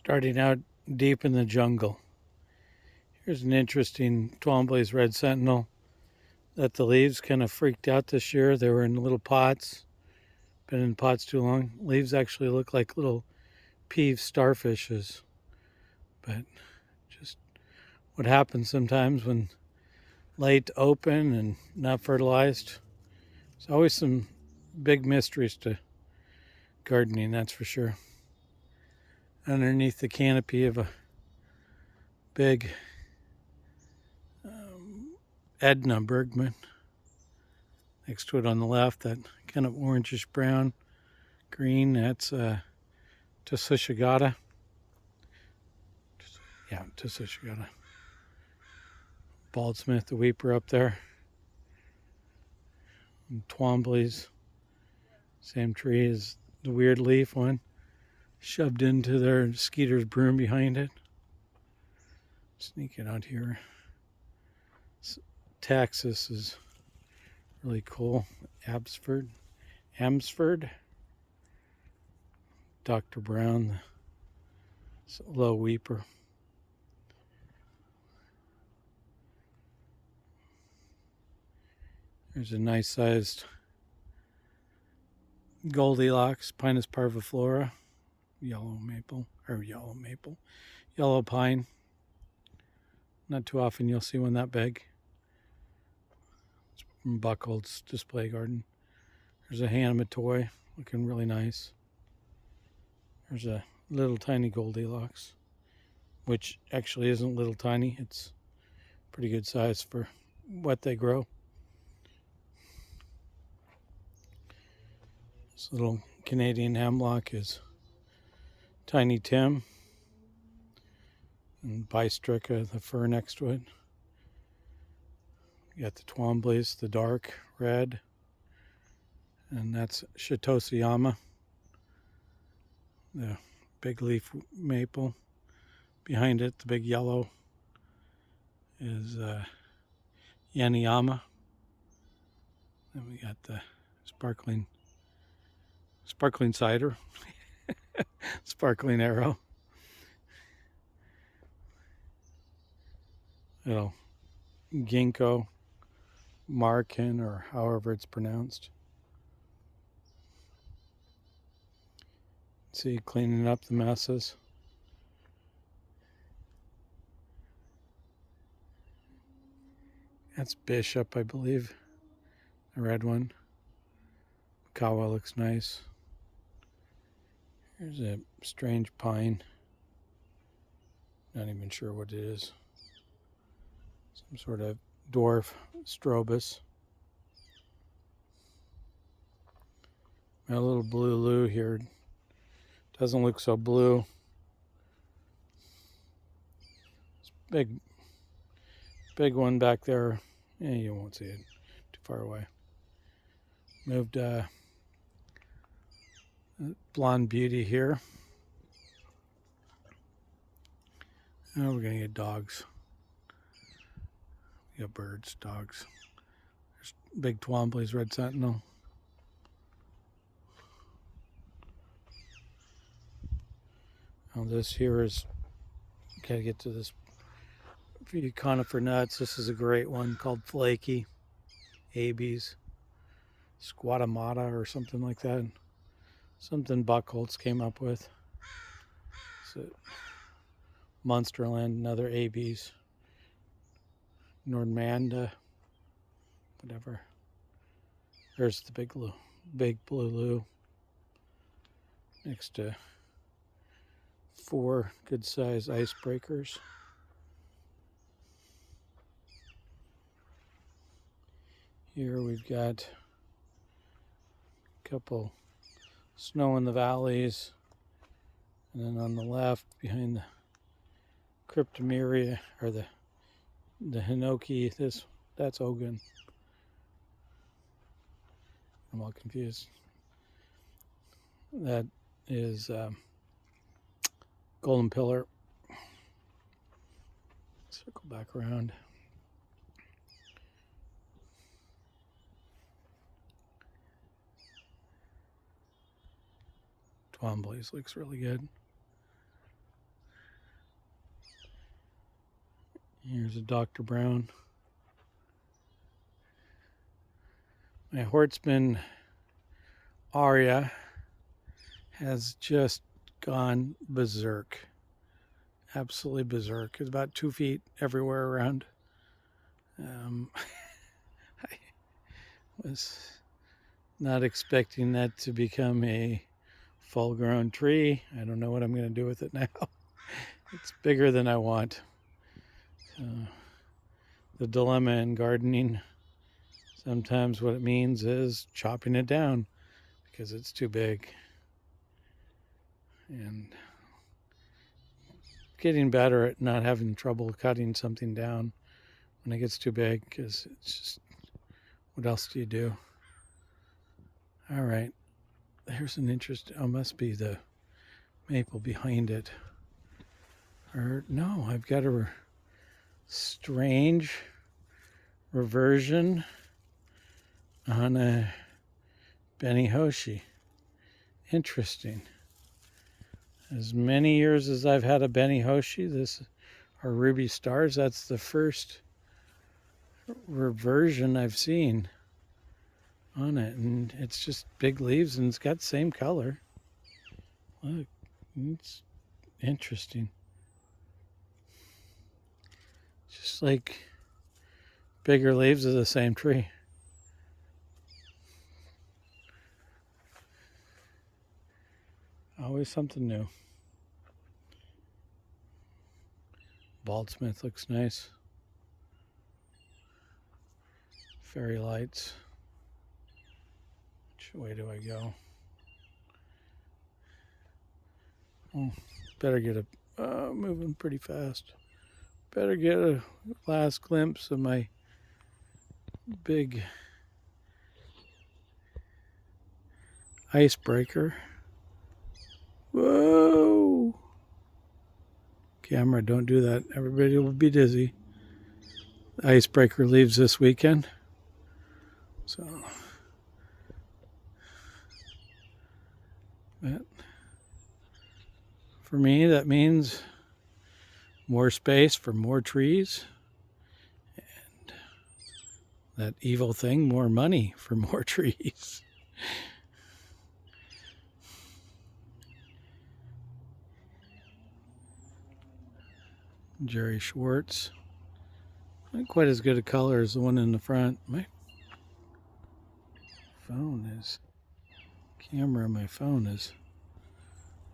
Starting out deep in the jungle. Here's an interesting Twombly's red sentinel that the leaves kind of freaked out this year. They were in little pots, been in pots too long. Leaves actually look like little peeve starfishes, but just what happens sometimes when late open and not fertilized. There's always some big mysteries to gardening, that's for sure. Underneath the canopy of a big Edna Bergman. Next to it on the left, that kind of orangish brown green, that's Tsuchigata. Yeah, Tsuchigata. Baldsmith, the weeper up there. And Twombly's, same tree as the weird leaf one, shoved into their Skeeter's broom behind it. Sneak it out here. Taxus is really cool. Amsford. Dr. Brown, the low weeper. There's a nice sized Goldilocks, Pinus parviflora, yellow pine. Not too often you'll see one that big. It's from Buckhold's display garden. There's a Hanamatoy looking really nice. There's a little tiny Goldilocks, which actually isn't little tiny. It's pretty good size for what they grow. This little Canadian hemlock is Tiny Tim, and Bystricka, the fir next to it. You got the Twombly's, the dark red, and that's Shitosiyama, the big leaf maple. Behind it, the big yellow, is Yaniyama. Then we got the sparkling cider, sparkling arrow. Little ginkgo markin, or however it's pronounced. See, cleaning up the messes. That's Bishop, I believe, the red one. Kawa looks nice. Here's a strange pine. Not even sure what it is. Some sort of dwarf strobus. Got a little blue lou here. Doesn't look so blue. It's big one back there. Yeah, you won't see it too far away. Moved Blonde Beauty here. Oh, we're gonna get dogs. We got birds, dogs. There's big Twombly's red sentinel. Now this here is, gotta get to this few conifer nuts. This is a great one called Flaky. Abies. Squatamata or something like that. Something Buckholz came up with. So, Munsterland, another Abies. Nordmanda, whatever. There's the big blue lou. Next to 4 good size icebreakers. Here we've got a couple snow in the valleys, and then on the left behind the Cryptomeria, or the Hinoki, that's Ogun. I'm all confused. That is Golden Pillar. Circle back around. Twombly's looks really good. Here's a Dr. Brown. My Hortsman Aria has just gone berserk. Absolutely berserk. It's about 2 feet everywhere around. I was not expecting that to become a full-grown tree. I don't know what I'm going to do with it now. It's bigger than I want. The dilemma in gardening, sometimes what it means is chopping it down because it's too big. And getting better at not having trouble cutting something down when it gets too big, because it's just, what else do you do? All right, there's an interesting, must be the maple behind it. Or no, I've got a strange reversion on a Benihoshi. Interesting. As many years as I've had a Benihoshi, this are Ruby Stars. That's the first reversion I've seen on it, and it's just big leaves and it's got the same color. Look, it's interesting. Just like bigger leaves of the same tree. Always something new. Baldsmith looks nice. Fairy lights. Which way do I go? Oh, better get a moving pretty fast. Better get a last glimpse of my big icebreaker. Whoa! Camera, don't do that. Everybody will be dizzy. The icebreaker leaves this weekend. So, but for me, that means more space for more trees. And that evil thing, more money for more trees. Jerry Schwartz. Not quite as good a color as the one in the front. My phone is, camera on my phone is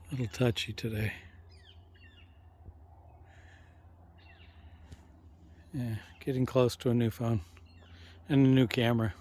a little touchy today. Yeah, getting close to a new phone and a new camera.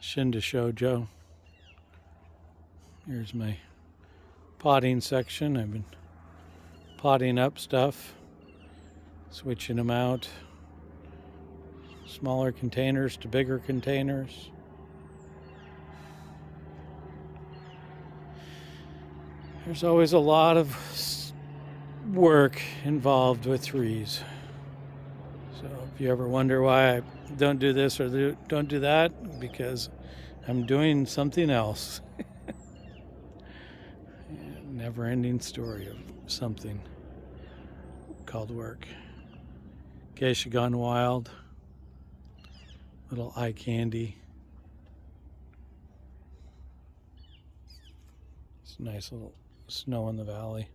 Shinda Shoujo. Here's my potting section. I've been potting up stuff, switching them out. Smaller containers to bigger containers. There's always a lot of work involved with trees. So if you ever wonder why I don't do this or don't do that, because I'm doing something else. Never-ending story of something called work. Geisha Gone Wild. Little eye candy. It's a nice little snow in the valley.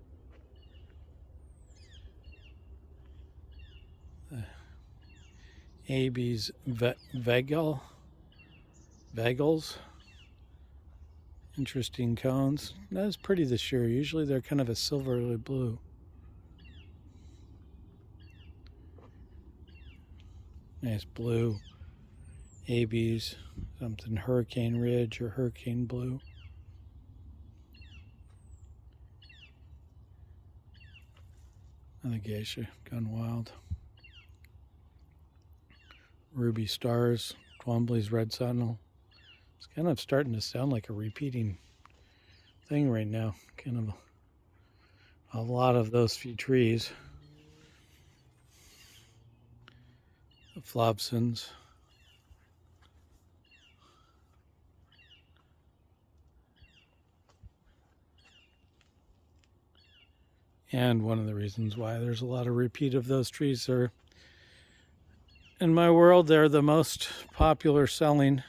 Abies Vagals. Interesting cones. Not as pretty this year. Usually they're kind of a silvery blue. Nice blue. Abies. Something Hurricane Ridge or Hurricane Blue. Another Geisha Gone Wild. Ruby Stars. Twombly's Red Sentinel. It's kind of starting to sound like a repeating thing right now. Kind of a lot of those few trees. The Flobsons. And one of the reasons why there's a lot of repeat of those trees are, in my world, they're the most popular selling.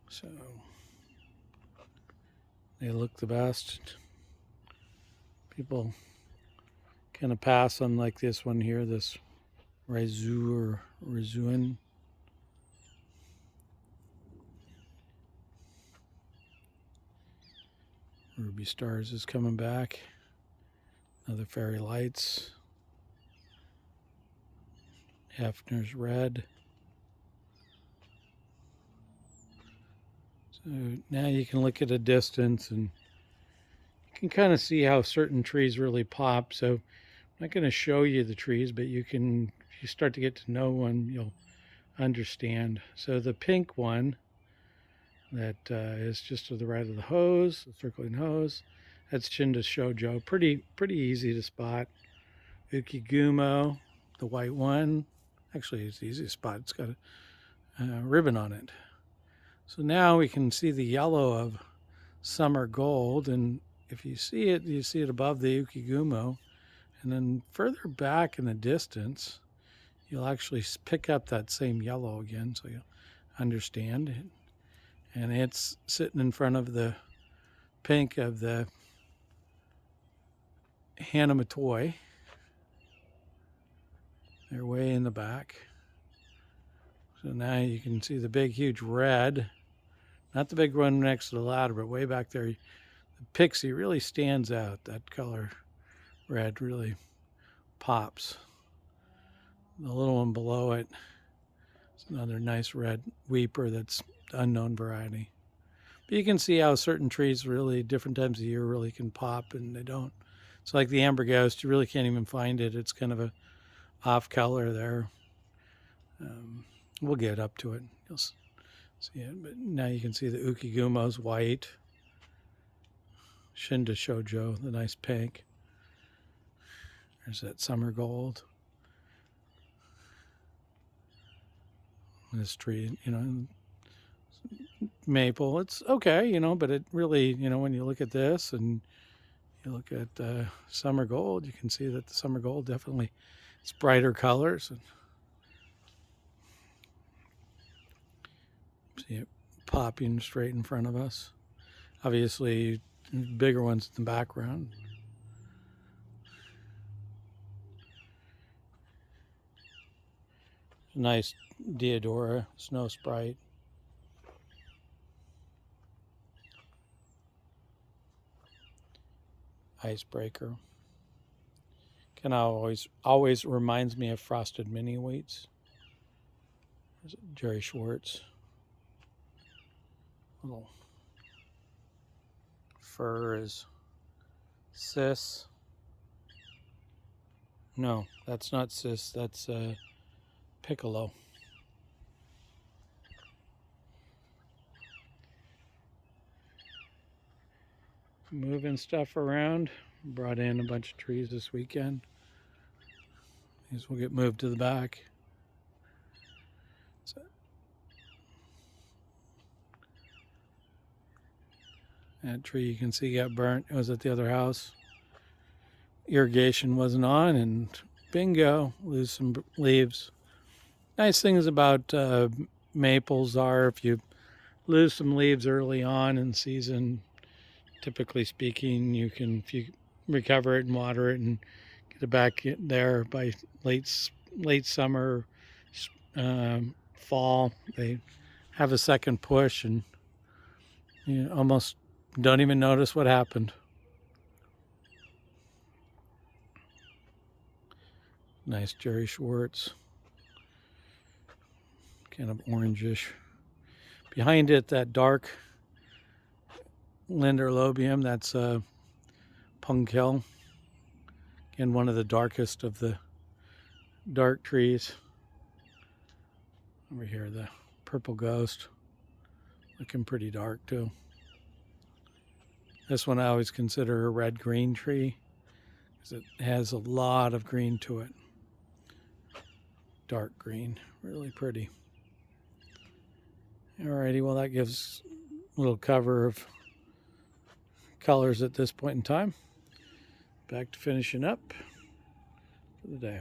So they look the best. People kind of pass on like this one here, this Raizu or Rizuan. Ruby Stars is coming back. Another Fairy Lights. Hefner's Red. So now you can look at a distance and you can kind of see how certain trees really pop. So I'm not going to show you the trees, but you can, if you start to get to know one, you'll understand. So the pink one that is just to the right of the hose, the circling hose, that's Shinda Shoujo. Pretty easy to spot. Ukigumo, the white one. Actually, it's easy to spot. It's got a ribbon on it. So now we can see the yellow of Summer Gold, and if you see it above the Ukigumo, and then further back in the distance, you'll actually pick up that same yellow again, so you'll understand. And it's sitting in front of the pink of the Hanamatoi. They're way in the back. So now you can see the big, huge red. Not the big one next to the ladder, but way back there. The Pixie really stands out. That color red really pops. The little one below it is another nice red weeper that's unknown variety. But you can see how certain trees really, different times of year, really can pop and they don't. It's like the Amber Ghost. You really can't even find it. It's kind of a off color there. We'll get up to it. You'll see it. But now you can see the Ukigumo's white. Shinda Shoujo, the nice pink. There's that Summer Gold. This tree, maple. It's okay, but it really, when you look at this and you look at Summer Gold, you can see that the Summer Gold definitely, it's brighter colors. And see it popping straight in front of us. Obviously, bigger ones in the background. Nice Deodora, Snow Sprite. Icebreaker. Kind of always reminds me of Frosted Mini Wheats. Jerry Schwartz. Little fur is Sis. No, that's not Sis. That's Piccolo. Moving stuff around. Brought in a bunch of trees this weekend. These will get moved to the back. So, that tree you can see got burnt. It was at the other house. Irrigation wasn't on, and bingo, lose some leaves. Nice things about maples are if you lose some leaves early on in season, typically speaking, you can, if you recover it and water it and get it back there by late summer, fall, they have a second push and you almost don't even notice what happened. Nice Jerry Schwartz. Kind of orangish. Behind it, that dark Linderlobium, that's Punkel. Again, one of the darkest of the dark trees. Over here, the Purple Ghost. Looking pretty dark too. This one I always consider a red-green tree because it has a lot of green to it. Dark green, really pretty. Alrighty, well that gives a little cover colors at this point in time. Back to finishing up for the day.